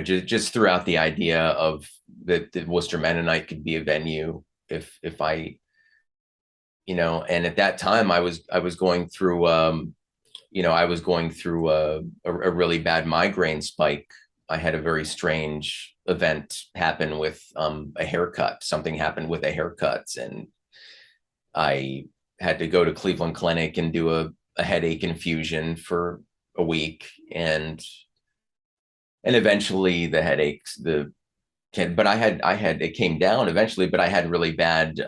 S3: just throughout the idea of that the Worcester Mennonite could be a venue if I, and at that time I was going through I was going through a really bad migraine spike. I had a very strange event happen with a haircut. Something happened with a haircut, and I had to go to Cleveland Clinic and do a headache infusion for a week, and eventually the headaches, but I had it came down eventually, but I had really bad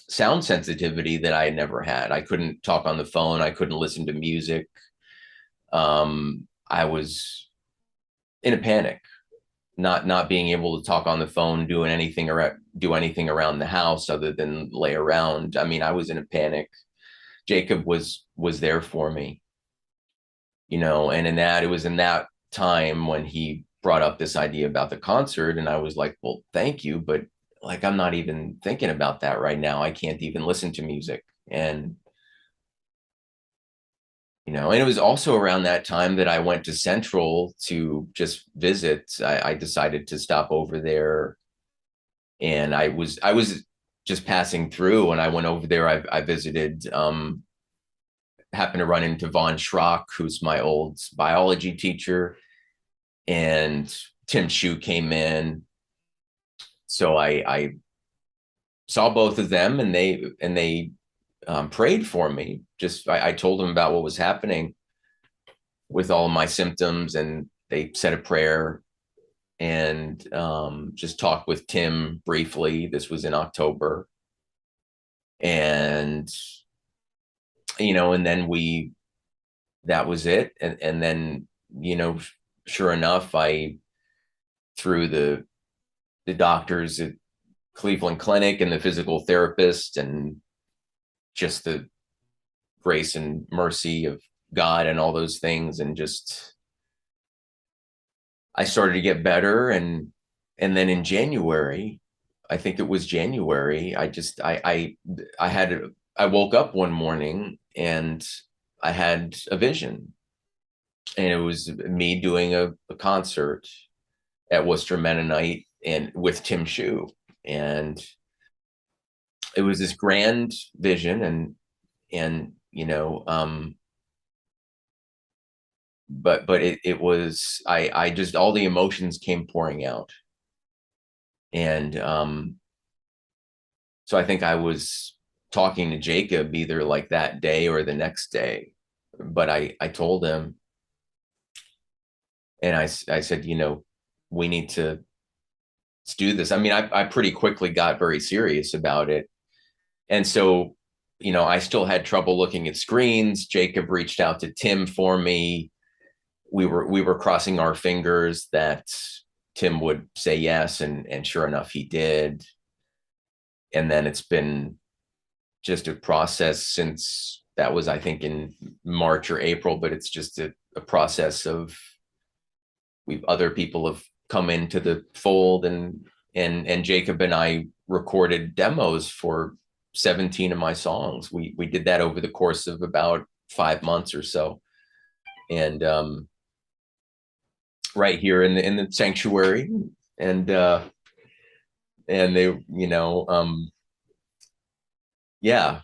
S3: sound sensitivity that I had never had. I couldn't talk on the phone. I couldn't listen to music. I was in a panic, not being able to talk on the phone, do anything around the house other than lay around. I mean, I was in a panic. Jacob was there for me, and it was in that time when he brought up this idea about the concert, and I was like, well, thank you, but like, I'm not even thinking about that right now. I can't even listen to music. And and it was also around that time that I went to Central to just visit. I decided to stop over there, and I was just passing through, and I went over there. I visited, happened to run into Von Schrock, who's my old biology teacher, and Tim Shue came in. So I saw both of them, and they prayed for me. Just I told them about what was happening with all of my symptoms, and they said a prayer, and just talked with Tim briefly. This was in October, and and then that was it. And then sure enough, I through the doctors at Cleveland Clinic and the physical therapist, and just the grace and mercy of God and all those things, and just I started to get better. And then in January, I think it was January, I woke up one morning and I had a vision, and it was me doing a concert at Worcester Mennonite and with Tim Shue. And it was this grand vision, and but it was, I just, all the emotions came pouring out. And so I think I was talking to Jacob either like that day or the next day, but I told him, and I said, we need to do this. I mean, I pretty quickly got very serious about it. And so, I still had trouble looking at screens. Jacob reached out to Tim for me. We were crossing our fingers that Tim would say yes, and sure enough, he did. And then it's been just a process since that was, I think, in March or April, but it's just a process of other people have come into the fold, and Jacob and I recorded demos for 17 of my songs. We did that over the course of about 5 months or so. And right here in the sanctuary, and they, yeah.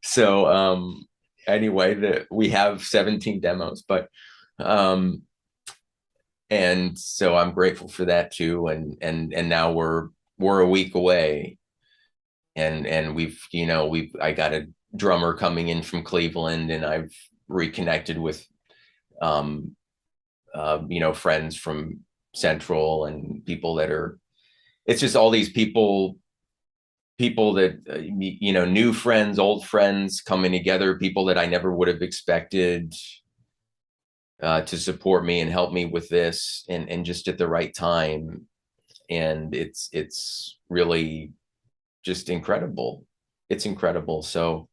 S3: So anyway, we have 17 demos, but and so I'm grateful for that too. And now we're a week away, and I got a drummer coming in from Cleveland, and I've reconnected with friends from Central, and people that are, it's just all these people people that, new friends, old friends coming together, people that I never would have expected to support me and help me with this, and just at the right time. And it's really just incredible. It's incredible. So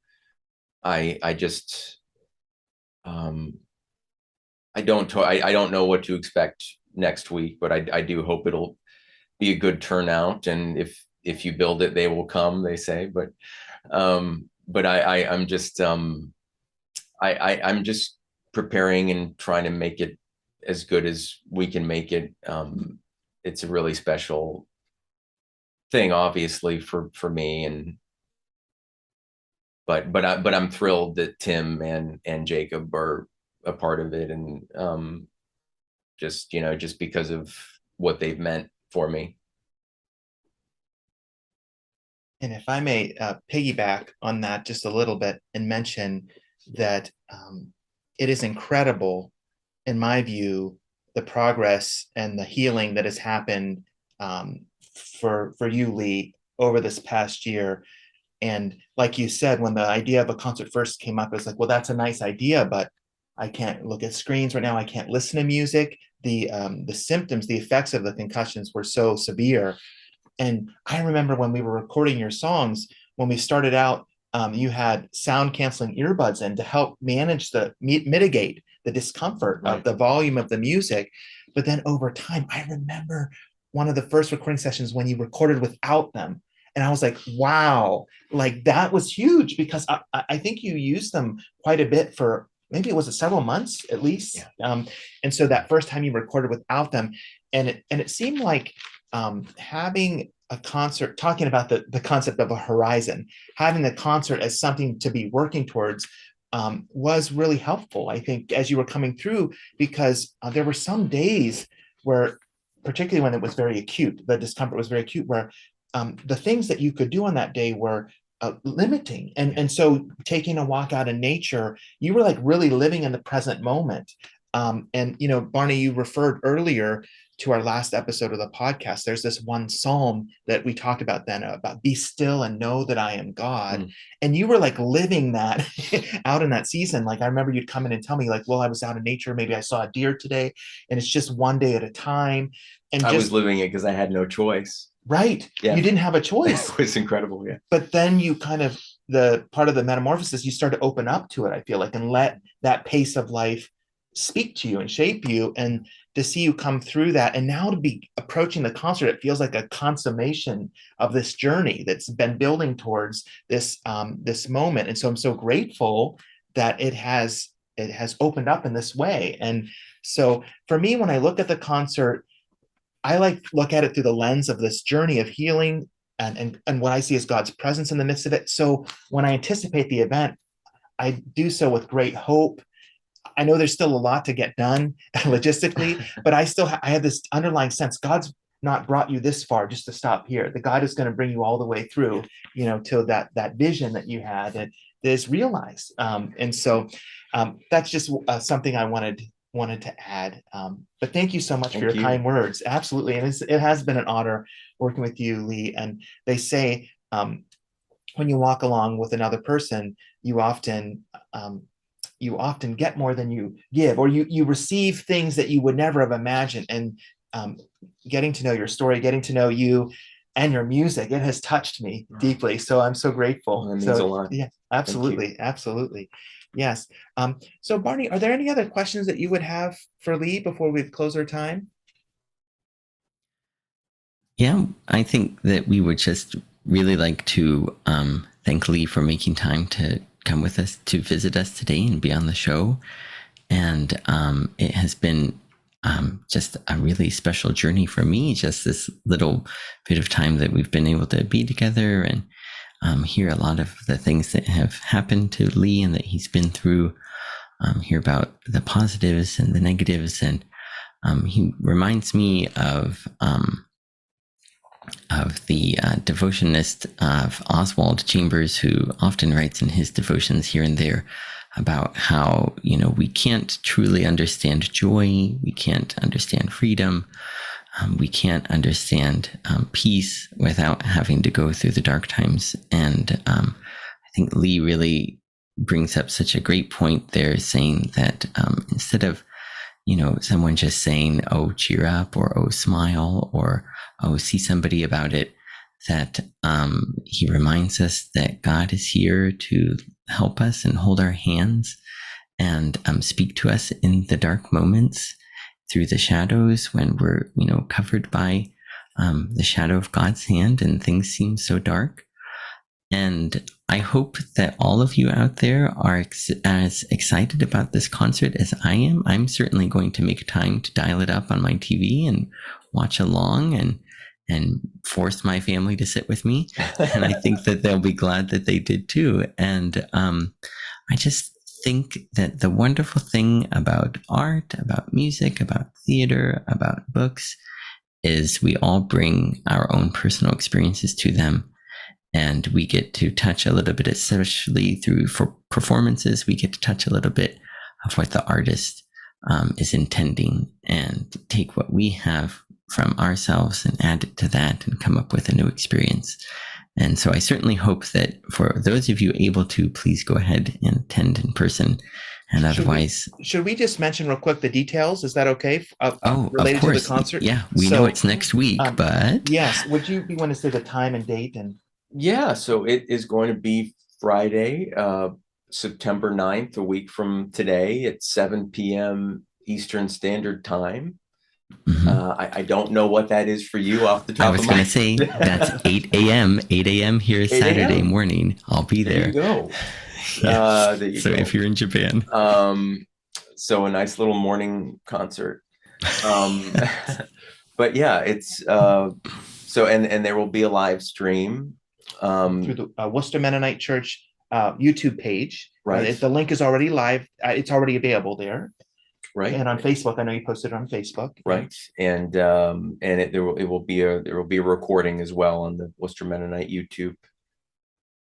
S3: I just, I don't know what to expect next week, but I do hope it'll be a good turnout. And if you build it, they will come, they say. But I'm just, I'm just preparing and trying to make it as good as we can make it. It's a really special thing, obviously, for me. And but I'm thrilled that Tim and Jacob are a part of it, and just because of what they've meant for me.
S1: And if I may piggyback on that just a little bit and mention that it is incredible, in my view, the progress and the healing that has happened for you, Lee, over this past year. And like you said, when the idea of a concert first came up, it was like, well, that's a nice idea, but I can't look at screens right now. I can't listen to music. The symptoms, the effects of the concussions were so severe. And I remember when we were recording your songs, when we started out, you had sound canceling earbuds in to help manage mitigate the discomfort of the volume of the music. But then over time, I remember one of the first recording sessions when you recorded without them. And I was like, wow, like that was huge, because I think you used them quite a bit for, maybe it was several months at least.
S3: Yeah.
S1: And so that first time you recorded without them, and it seemed like having a concert, talking about the concept of a horizon, having the concert as something to be working towards was really helpful, I think, as you were coming through, because there were some days where, particularly when it was very acute, the discomfort was very acute, where the things that you could do on that day were limiting. And so taking a walk out in nature, you were like really living in the present moment. And, Barney, you referred earlier to our last episode of the podcast. There's this one psalm that we talked about then, about be still and know that I am God. And you were like living that out in that season. Like, I remember you'd come in and tell me like, well, I was out in nature. Maybe I saw a deer today, and it's just one day at a time. And
S3: I was living it because I had no choice.
S1: Right.
S3: Yeah.
S1: You didn't have a choice.
S3: It was incredible. Yeah.
S1: But then you kind of, the part of the metamorphosis, you start to open up to it, I feel like, and let that pace of life speak to you and shape you, and to see you come through that. And now to be approaching the concert, it feels like a consummation of this journey that's been building towards this this moment. And so I'm so grateful that it has opened up in this way. And so for me, when I look at the concert, I like look at it through the lens of this journey of healing, and what I see is God's presence in the midst of it. So when I anticipate the event, I do so with great hope. I know there's still a lot to get done logistically, but I have this underlying sense God's not brought you this far just to stop here. That God is going to bring you all the way through, till that vision that you had that is realized. And so that's just something I wanted to add. But thank you so much for your kind words. Absolutely. And it has been an honor working with you, Lee. And they say when you walk along with another person, you often get more than you give, or you receive things that you would never have imagined. And getting to know your story, getting to know you and your music, it has touched me deeply. So I'm so grateful.
S3: That means a lot.
S1: Yeah, absolutely. Absolutely. Yes. So Barney, are there any other questions that you would have for Lee before we close our time?
S2: Yeah, I think that we would just really like to thank Lee for making time to come with us to visit us today and be on the show. And it has been just a really special journey for me, just this little bit of time that we've been able to be together and hear a lot of the things that have happened to Lee and that he's been through, hear about the positives and the negatives. And he reminds me of the devotionist of Oswald Chambers, who often writes in his devotions here and there about how, we can't truly understand joy, we can't understand freedom we can't understand peace without having to go through the dark times. And I think Lee really brings up such a great point there, saying that instead of someone just saying, "Oh, cheer up," or "Oh, smile," or "Oh, see somebody about it," that he reminds us that God is here to help us and hold our hands and speak to us in the dark moments, through the shadows, when we're covered by the shadow of God's hand and things seem so dark. And I hope that all of you out there are as excited about this concert as I am. I'm certainly going to make time to dial it up on my TV and watch along and force my family to sit with me. And I think that they'll be glad that they did too. And I just think that the wonderful thing about art, about music, about theater, about books is we all bring our own personal experiences to them. And we get to touch a little bit, especially through for performances, we get to touch a little bit of what the artist is intending and take what we have from ourselves and add it to that and come up with a new experience. And so I certainly hope that for those of you able to, please go ahead and attend in person. And otherwise,
S1: should we just mention real quick the details? Is that okay?
S2: Related
S1: of course. To the concert?
S2: Yeah, we know it's next week, but
S1: yes. Would you want to say the time and date? And
S3: yeah, so it is going to be Friday, September 9th, a week from today at 7 p.m. Eastern Standard Time. Mm-hmm. I don't know what that is for you off the top of my head. I was
S2: going to say that's 8 a.m. 8 a.m. here Saturday morning. I'll be there.
S3: There you go.
S2: Yes. There you go. If you're in Japan.
S3: So a nice little morning concert. But yeah, it's so and there will be a live stream
S1: through the Worcester Mennonite Church YouTube page.
S3: Right.
S1: The link is already live. It's already available there.
S3: Right.
S1: And on Facebook, I know you posted it on Facebook.
S3: Right. And there will be a recording as well on the Worcester Mennonite YouTube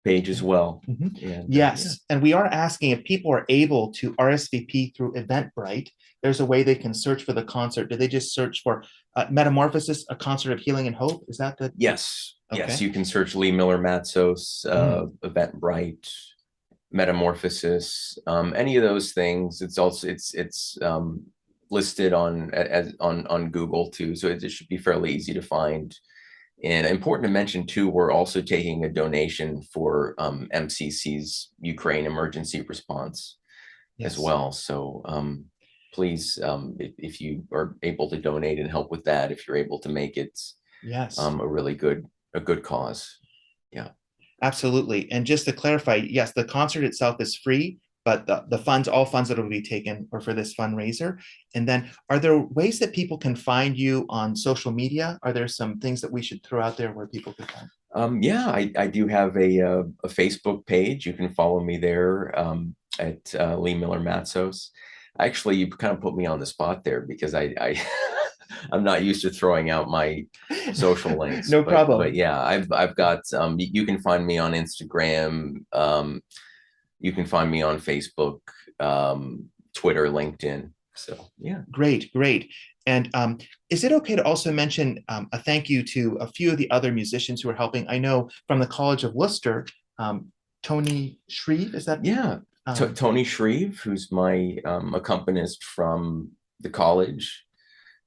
S3: page as well.
S1: Mm-hmm. And, yes. And we are asking if people are able to RSVP through Eventbrite. There's a way they can search for the concert. Do they just search for Metamorphosis, a concert of healing and hope? Is that the?
S3: Yes. Okay. Yes. You can search Lee Miller Matsos, Eventbrite, Metamorphosis, any of those things. It's also it's listed on Google too, so it should be fairly easy to find. And important to mention too, we're also taking a donation for MCC's Ukraine emergency response as well. So please, if you are able to donate and help with that, if you're able to make it, a really good cause. Yeah.
S1: Absolutely. And just to clarify, yes, the concert itself is free, but all funds that will be taken are for this fundraiser. And then are there ways that people can find you on social media? Are there some things that we should throw out there where people can find?
S3: Yeah, I do have a Facebook page. You can follow me there at Lee Miller Matsos. Actually, you kind of put me on the spot there because I I'm not used to throwing out my social links.
S1: No problem.
S3: But yeah, I've got you can find me on Instagram. You can find me on Facebook, Twitter, LinkedIn. So yeah.
S1: Great. And is it okay to also mention a thank you to a few of the other musicians who are helping? I know from the College of Worcester, Tony Shreve, is that?
S3: Yeah. Tony Shreve, who's my accompanist from the college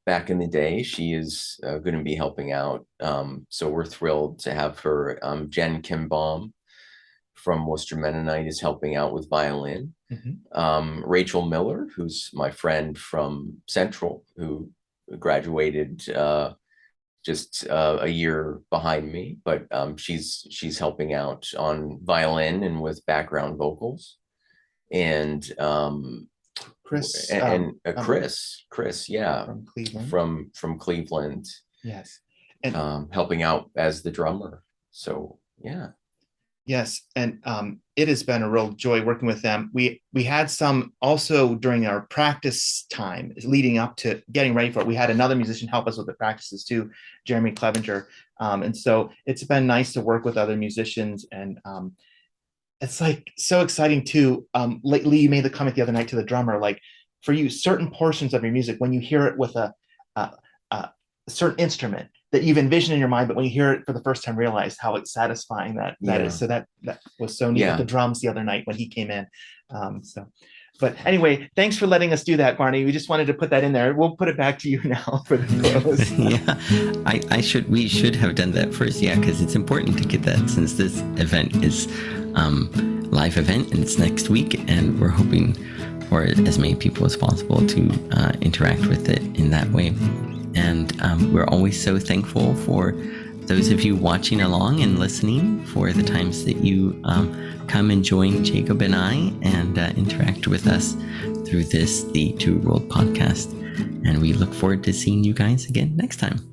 S3: back in the day. She is going to be helping out. So we're thrilled to have her. Jen Kimbaum from Worcester Mennonite is helping out with violin. Mm-hmm. Rachel Miller, who's my friend from Central, who graduated just a year behind me, but she's helping out on violin and with background vocals. And Chris, yeah,
S1: from Cleveland.
S3: From Cleveland.
S1: Yes,
S3: and helping out as the drummer. So yeah.
S1: Yes, and it has been a real joy working with them. We had some also during our practice time leading up to getting ready for it. We had another musician help us with the practices too, Jeremy Clevenger. And so it's been nice to work with other musicians, and it's like so exciting too. Lee, you made the comment the other night to the drummer, like for you, certain portions of your music, when you hear it with a certain instrument that you've envisioned in your mind, but when you hear it for the first time, realize how satisfying that is. So that was so neat with the drums the other night when he came in. But anyway, thanks for letting us do that, Barney. We just wanted to put that in there. We'll put it back to you now for the close.
S2: Yeah, we should have done that first. Yeah, because it's important to get that, since this event is live event and it's next week, and we're hoping for as many people as possible to interact with it in that way. And we're always so thankful for those of you watching along and listening, for the times that you come and join Jacob and I and interact with us through the Two World podcast. And we look forward to seeing you guys again next time.